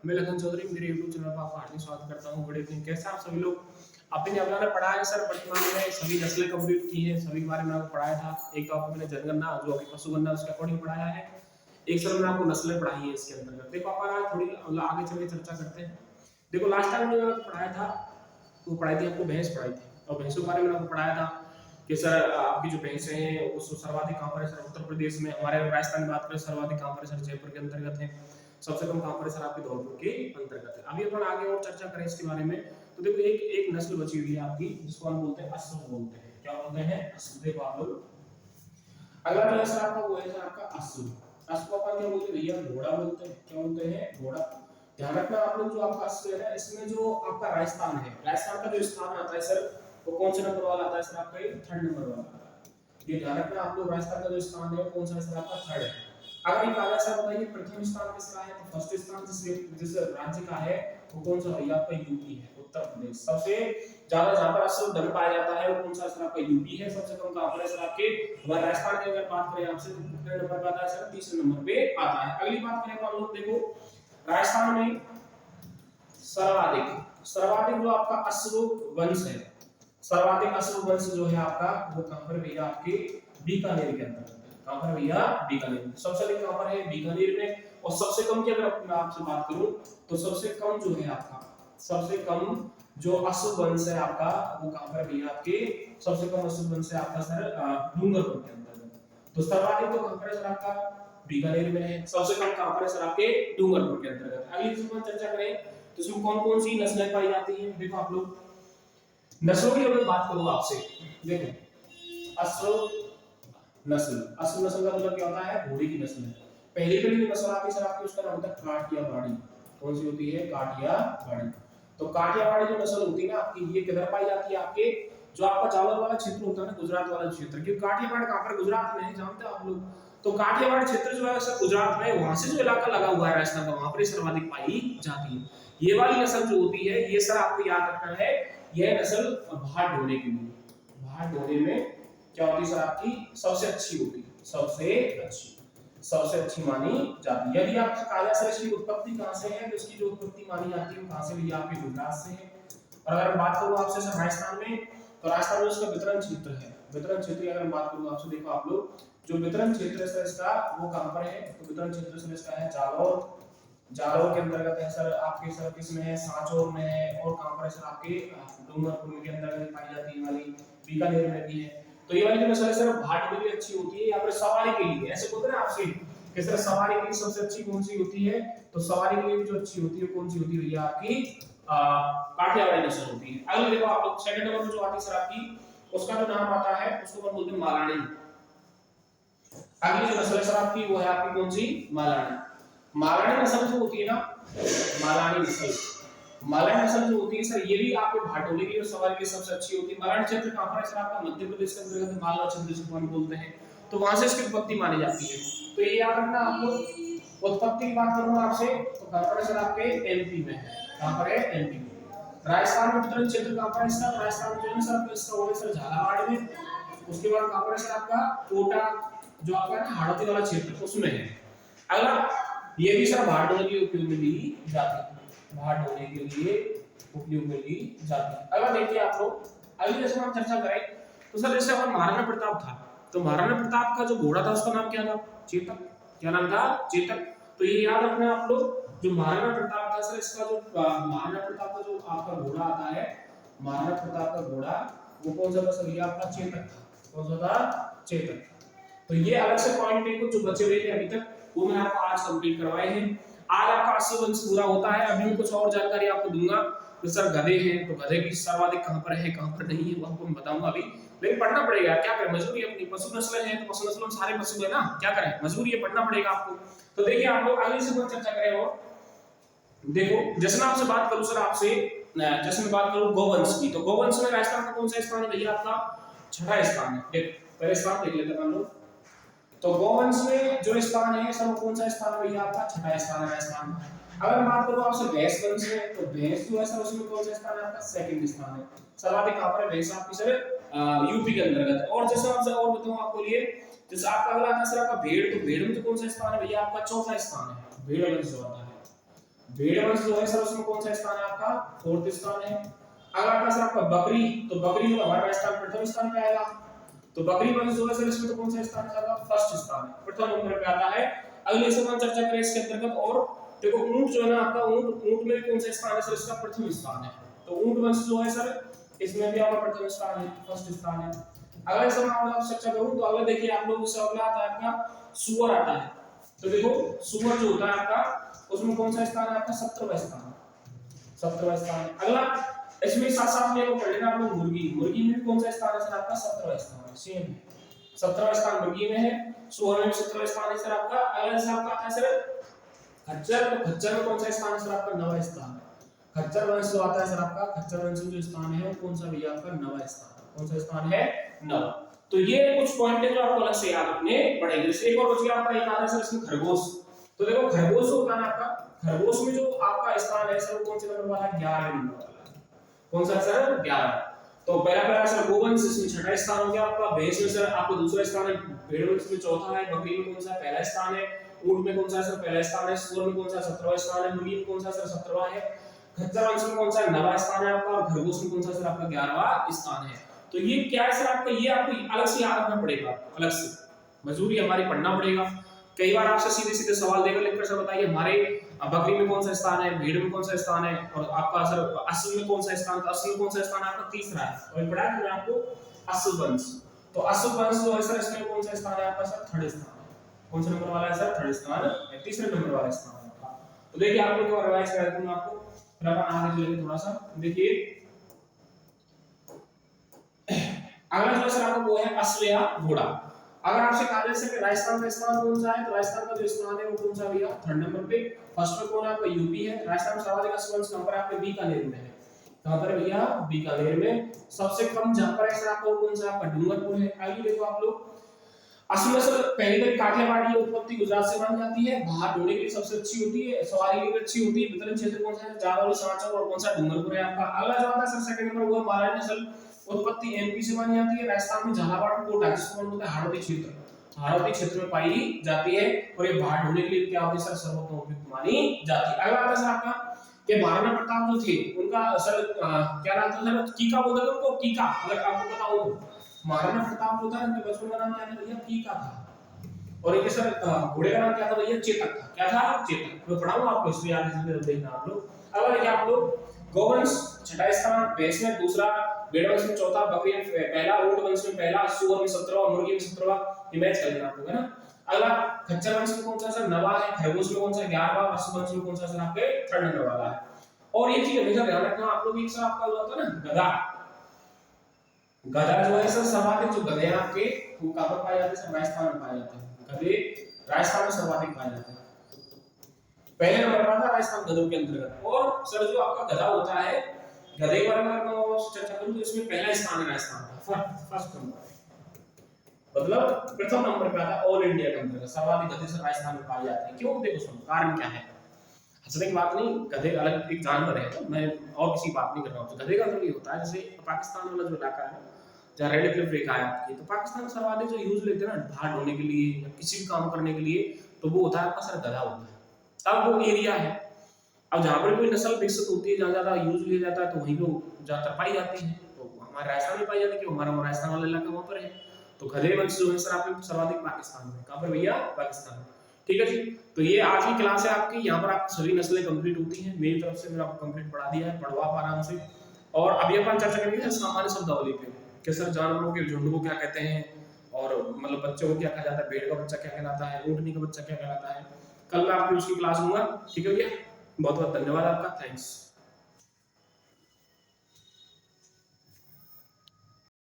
मैं लखन चौधरी, मेरे YouTube channel पर आपका हार्दिक स्वागत करता हूँ। गुड इवनिंग, कैसे आप सभी लोग? आपने अभी ने पढ़ा है सर, वर्तमान में सभी नस्लें कंप्लीट की है, सभी के बारे में आपको पढ़ाया था। एक तो आपको मैंने जनगणना जो अभी पशुगणना उसके अकॉर्डिंग पढ़ाया है, एक सर मैंने आपको नस्लें पढ़ाई है इसके अंतर्गत। देखो अपन आज थोड़ी आगे चल के चर्चा करते हैं। देखो लास्ट टाइम मैंने आपको पढ़ाया था, तो पढ़ाई थी आपको भैंस पढ़ाई थी, और भैंसों के बारे में आपको पढ़ाया था कि सर आपकी जो भैंसें हैं वो सर्वाधिक कहाँ पर है सर? उत्तर प्रदेश में। हमारे राजस्थान की बात करें सर्वाधिक कहाँ पर है सर? जयपुर के अंतर्गत है। सबसे कम कहाँ पर है सर? आपके धौलपुर के अंतर्गत है। अभी अपन आगे और चर्चा करें इसके बारे में। तो देखो एक एक नस्ल बची हुई है आपकी, जिसको हम बोलते हैं अश्व बोलते हैं। क्या बोलते हैं? अश्व। देखो आप लोग, अगला जो है सर आपका वो है सर आपका अश्व। अश्व को अपन क्या बोलते हैं भैया? घोड़ा बोलते हैं। क्या बोलते हैं? घोड़ा। ध्यान रखना आप लोग, जो आपका अश्व है इसमें जो आपका राजस्थान है, राजस्थान का जो स्थान आता है सर, वो कौन से नंबर वाला आता है सर? आपका ये 3rd नंबर वाला आता है। ये ध्यान रखना आप लोग, राजस्थान का जो स्थान है कौन सा है सर? आपका 3rd है। अगर ये काला सर बताइए प्रथम स्थान किसका है? तो फर्स्ट स्थान जिस राज्य का है वो कौन सा भैया? आपका यूपी है, उत्तर प्रदेश। सबसे ज्यादा जहां पर अश्व धन पाया जाता है वो कौन सा सर? आपका यूपी है। सबसे कम कहां पर है सर? आपके हमारे राजस्थान की अगर बात करें आपसे, तो कितने नंबर पे आता है सर? 30 नंबर पे आता है। अगली बात करें तो हम लोग देखो, राजस्थान में सर्वाधिक सर्वाधिक जो आपका अश्व वंश है, सर्वाधिक अश्व वंश जो है आपका, वो कहां पर भैया? आपके बीकानेर के अंदर। कहां पर भैया? बीकानेर। सबसे अधिक कहां पर है? बीकानेर में। और सबसे कम की अगर मैं आपसे बात करूं, तो सबसे कम जो है आपका, सबसे कम जो अश्व वंश है आपका, वो कहां पर भैया? आपके सबसे कम अश्व वंश है आपका सर डूंगरपुर के अंदर। तो सर्वाधिक तो कहां पर है सर? आपका बीकानेर में है। सबसे कम कहां पर है सर? आपके डूंगरपुर के अंतर्गत। अगली चीज पर चर्चा करें तो इसमें कौन कौन सी नस्लें पाई जाती हैं? देखो आप लोग, नस्लों की अगर बात करूं आपसे, देखो अश्व नस्ल, अश्व नस्ल का मतलब क्या होता है? घोड़े की नस्ल है। पहली पहली जो नस्ल आती है सर आपकी, उसका नाम होता है काठियावाड़ी। कौन सी होती है? काठियावाड़ी। तो काठियावाड़ी जो नस्ल होती है ना आपकी, ये किधर पाई जाती है? आपके जो आपका जालौर वाला क्षेत्र होता है ना, गुजरात वाला क्षेत्र। क्योंकि काठियावाड़ कहां पर? गुजरात में है, जानते हो आप लोग। तो काठियावाड़ क्षेत्र जो है सर गुजरात में, वहां से जो इलाका लगा हुआ है राजस्थान का, वहां पर सर्वाधिक पाई जाती है। ये वाली नस्ल जो होती है, ये सर आपको याद रखना है, यह नस्ल भात ढोने के लिए, भात ढोने में क्या होती है सर? आपकी सबसे अच्छी होती है, सबसे अच्छी मानी जाती है। यदि आपसे कहा जाए सर इसकी उत्पत्ति कहां से है, तो इसकी जो उत्पत्ति मानी जाती है वो कहां से? भैया आपके गुजरात से है। और अगर बात करूं आपसे सर राजस्थान में, तो राजस्थान में उसका वितरण क्षेत्र है। वितरण क्षेत्र की अगर बात करूं आपसे, देखो आप लोग, जो वितरण क्षेत्र है सर इसका, वो कहां पर है? तो वितरण क्षेत्र सर इसका है जालौर। जालौर के अंतर्गत है सर आपके, सर किसमें है? सांचौर में है। और कहां पर है सर? आपके डूंगरपुर के अंतर्गत पाई जाती है वाली, बीकानेर में भी है। तो ये वाली जो नस्ल है सर भाट के लिए अच्छी होती है, या फिर सवारी के लिए। ऐसे बोलते हैं ना आपसे कि सर सवारी के लिए सबसे अच्छी कौन सी होती है? तो सवारी के लिए भी जो अच्छी होती है कौन सी होती है भैया? आपकी काठियावाड़ी नस्ल होती है। अगले देखो आप लोग, सेकंड नंबर में जो आती है सर आपकी, उसका जो नाम आता है उसको हम बोलते हैं मालानी। अगली जो नस्ल है सर आपकी, वो है आपकी कौन सी? मालानी। मालानी नस्ल जो होती है ना, मालानी नस्ल, मालानी नस्ल जो होती है सर, ये भी आपके भाटोली की और सवारी की सबसे अच्छी होती है। मालानी क्षेत्र कहां पर है सर? आपका मध्य प्रदेश के अंतर्गत मालवा क्षेत्र जिसको हम बोलते हैं, तो वहां से इसकी उत्पत्ति मानी जाती है। तो ये याद रखना आप लोग। उत्पत्ति की बात करूंगा आपसे, तो कहां पर है सर? आपके एमपी में है। कहां पर है? एमपी में। राजस्थान में वितरण क्षेत्र कहां पर है इसका? राजस्थान में जो है सर इसका वो है सर झालावाड़ में। उसके बाद कहां पर है सर? आपका कोटा, जो आपका है ना हाड़ौती वाला क्षेत्र, उसमें है। अगला, ये भी सर भाट ढोने के लिए उपयोग में ली जाती है, भाट ढोने के लिए उपयोग में ली जाती है। अगला देखिए आप लोग, अगली जैसे हम चर्चा करें, तो सर जैसे हमारा महाराणा प्रताप था, तो महाराणा प्रताप का जो घोड़ा था उसका नाम क्या था? चेतक। क्या नाम था? चेतक। तो ये याद रखना आप लोग, जो महाराणा प्रताप था सर, इसका जो महाराणा प्रताप का जो आपका घोड़ा आता है, महाराणा प्रताप का घोड़ा, वो कौन सा था सर? ये आपका चेतक था। कौन सा था? चेतक। तो ये अलग से पॉइंट है कुछ जो बचे हुए थे अभी तक, वो मैंने आपको आज कंप्लीट करवाए हैं। आज आपका 80 वंश पूरा होता है। अभी मैं कुछ और जानकारी आपको दूंगा। तो सर गधे हैं, तो गधे की सर्वाधिक कहां पर है, कहां पर नहीं है, वो आपको मैं बताऊंगा अभी। लेकिन पढ़ना पड़ेगा, क्या करें, मजबूरी है अपनी। पशु नस्ल है तो पशु नस्ल में सारे पशु है ना, क्या करें, मजबूरी है, पढ़ना पड़ेगा आपको। तो देखिए आप लोग अगली से चर्चा करें। और देखो, जैसे मैं आपसे बात करूं सर, आपसे जैसे मैं बात करूं गोवंश की, तो गोवंश में राजस्थान का कौन सा स्थान है भैया? आपका 6ठा स्थान है। देखो पहले स्थान देख लेते हैं हम लोग। तो गोवंश में जो स्थान है सर, कौन सा स्थान है भैया? आपका 6ठा स्थान है राजस्थान में। अगर मैं बात करूं आपसे भैंस वंश में, तो भैंस जो है सर उसमें कौन सा स्थान है? आपका 2nd स्थान है। सर्वाधिक कहां पर है भैंस आपकी सर? यूपी के अंतर्गत। और जैसे आपसे और बताऊं आपको लिए, जैसे आपका अगला आता है सर आपका भेड़, तो भेड़ में तो कौन सा स्थान है भैया? आपका 4था स्थान है। भेड़ वंश जो आता है, भेड़ वंश जो है सर उसमें कौन सा स्थान है आपका? फोर्थ स्थान है। अगर आता है सर आपका बकरी, तो बकरी जो हमारा स्थान प्रथम स्थान पे आएगा। तो बकरी वंश जो है सर इसमें तो कौन सा स्थान है? फर्स्ट स्थान है, प्रथम नंबर पे आता है। अगले से हम चर्चा करें इसके अंतर्गत। और देखो ऊंट जो है ना आपका, ऊंट में कौन सा स्थान है सर? इसका प्रथम स्थान है। तो ऊंट वंश जो है सर इसमें भी आपका प्रथम स्थान है, फर्स्ट स्थान है। अगर इस समय आप चर्चा करूं तो अगले देखिए आप लोग, उससे अगला आता है आपका सुअर आता है। तो देखो सुअर जो होता है आपका, उसमें कौन सा स्थान है आपका? 17वां स्थान, 17वां स्थान। अगला इसमें साथ साथ में वो पढ़ लेना आप लोग मुर्गी, मुर्गी में भी कौन सा स्थान है सर आपका? 17वां स्थान है, सेम है। 17वां स्थान मुर्गी में है, सुअर में भी 17वां स्थान है सर आपका। अगला से आपका आता है सर खच्चर, तो खच्चर में कौन सा स्थान है सर आपका? 9वां स्थान है। खच्चर वंश जो आता है सर आपका, खच्चर वंश में जो स्थान है वो कौन सा भैया आपका? 9वां स्थान। कौन सा स्थान है? 9। तो ये कुछ पॉइंट है जो आपको अलग से याद रखने पड़ेंगे। जैसे एक और बच गया आपका, एक आता है सर इसमें खरगोश। तो देखो खरगोश होता है आपका, खरगोश में जो आपका स्थान है सर वो कौन से नंबर वाला है? 11वें नंबर वाला। कौन सा सर? 11। तो पहला पहला सर गोवंश, इसमें छठा स्थान हो गया आपका। भैंस में सर आपको दूसरा स्थान है, भेड़ में इसमें चौथा है, बकरी में कौन सा? पहला स्थान है, ऊंट में कौन सा सर? पहला स्थान है, सूअर में कौन सा? 17वां स्थान है, मुर्गी में कौन सा सर? 17वां है, खच्चर वंश में कौन सा? 9वां स्थान है आपका, और खरगोश में कौन सा सर आपका? 11वां स्थान है। तो ये क्या है सर आपका? ये आपको अलग से याद रखना पड़ेगा, अलग से मजबूरी हमारी पढ़ना पड़ेगा। कई बार आपसे सीधे सीधे सवाल देकर लिखकर सर बताइए हमारे बकरी में कौन सा स्थान है, भेड़ में कौन सा स्थान है, और आपका सर अश्व में कौन सा स्थान? तो अश्व में कौन सा स्थान आपका? तीसरा है। और पढ़ा है आपको अश्व वंश। तो अश्व वंश जो है सर इसमें कौन सा स्थान है आपका? सर थर्ड स्थान है। कौन सा नंबर वाला है सर? थर्ड स्थान, तीसरे नंबर वाला स्थान है आपका। तो देखिए आप लोग को रिवाइज कर दूंगा आपको, फिर अपन आगे चलेंगे थोड़ा सा। देखिए अगला जो सर आपको वो है अश्व या घोड़ा। अगर आपसे कहा जाए सर राजस्थान का स्थान कौन सा है, तो राजस्थान का जो स्थान है वो कौन सा भैया? थर्ड नंबर पे। फर्स्ट पे कौन है आपका? यूपी है। राजस्थान में सर्वाधिक अश्व वंश कहां पर है आपके? बीकानेर में है। कहां पर भैया? बीकानेर में। सबसे कम जहां पर है सर आपका कौन सा? आपका डूंगरपुर है। आइए देखो आप लोग, अश्व में सर पहली बार काठियावाड़ी उत्पत्ति गुजरात से मानी जाती है। बाहर ढोने के लिए सबसे अच्छी होती है, सवारी के लिए अच्छी होती है। वितरण क्षेत्र कौन सा है? जालौली, सांचौर, और कौन सा? डूंगरपुर है आपका। अगला जो आता है सर सेकंड नंबर वो है मारवाड़ी नस्ल। उत्पत्ति एमपी से मानी जाती है। राजस्थान में झालावाड़, कोटा, जिसको बोलते हैं हाड़ौती क्षेत्र, हाड़ौती क्षेत्र में पाई जाती है। और ये बाहर ढोने के लिए क्या होती है सर? सर्वोत्तम उपयुक्त मानी जाती है। अगला आता है सर आपका कि महाराणा प्रताप जो थे उनका सर क्या नाम था सर? कीका बोलते थे उनको, कीका। अगर आपको पता हो तो महाराणा प्रताप जो था उनके बचपन का नाम क्या था भैया? कीका था। और इनके सर घोड़े का नाम क्या था भैया? चेतक था। क्या था? चेतक। मैं पढ़ाऊंगा आपको इसलिए आगे चलकर देखना आप लोग। अब देखिए आप लोग, गोवंश छठा स्थान, भैंस में दूसरा, भेड़ वंश में चौथा, बकरी में पहला, ऊंट वंश में पहला, सुअर में 17वां, मुर्गी में 17वां। ये मैच कर लेना आप लोग, है ना। अगला खच्चर वंश में कौन सा सर? 9वां है। खरगोश में कौन सा? 11वां। अश्व वंश में कौन सा सर आपके? थर्ड नंबर वाला है। और ये चीज हमेशा ध्यान रखना आप लोग, एक सर आपका होता है ना गधा। गधा जो है सर सर्वाधिक जो गधे हैं आपके वो कहां पर पाए जाते हैं? राजस्थान में पाए जाते हैं। गधे राजस्थान में सर्वाधिक पाए जाते हैं। पहले नंबर पर था राजस्थान गधों के अंतर्गत। और सर जो आपका गधा होता है, गधे के बारे में अगर मैं चर्चा करूं तो इसमें पहला स्थान है राजस्थान का, फर्स्ट नंबर, मतलब प्रथम नंबर पे आता है ऑल इंडिया के अंतर्गत। सर्वाधिक गधे सर राजस्थान में पाए जाते हैं। क्यों? देखो सुनो कारण क्या है। हंसने की बात नहीं, गधे अलग एक जानवर है, तो मैं और किसी बात नहीं कर रहा हूँ। तो गधे का मतलब ये होता है, जैसे पाकिस्तान वाला जो इलाका है जहाँ रेड क्लिफ रेखा है आपकी, तो पाकिस्तान में सर्वाधिक जो यूज लेते हैं ना भार ढोने के लिए या किसी भी काम करने के लिए, तो वो होता है आपका सर गधा होता है। अब वो एरिया है, अब जहाँ पर कोई नस्ल विकसित होती है, जहाँ ज्यादा यूज लिया जाता है, तो वहीं पे ज्यादातर पाई जाती है। तो हमारे राजस्थान में पाई जाती है, क्योंकि हमारा राजस्थान वाला इलाका वहाँ पर है। तो गधे वंश जो है सर आपके सर्वाधिक पाकिस्तान में। कहाँ पर भैया? पाकिस्तान में। ठीक है जी। तो ये आज की क्लास है आपकी, यहाँ पर आप सभी नस्लें कंप्लीट होती हैं। मेरी तरफ से मैंने आपको कंप्लीट पढ़ा दिया है, पढ़वा आप आराम से। और अभी अपन चर्चा करेंगे सामान्य शब्दावली पे कि सर जानवरों के झुंड को क्या कहते हैं, और मतलब बच्चों को क्या कहा जाता है, भेड़ का बच्चा क्या कहलाता है, ऊँटनी का बच्चा क्या कहलाता है। कल मैं आपकी उसकी क्लास लूंगा। ठीक है भैया, बहुत बहुत धन्यवाद आपका, थैंक्स।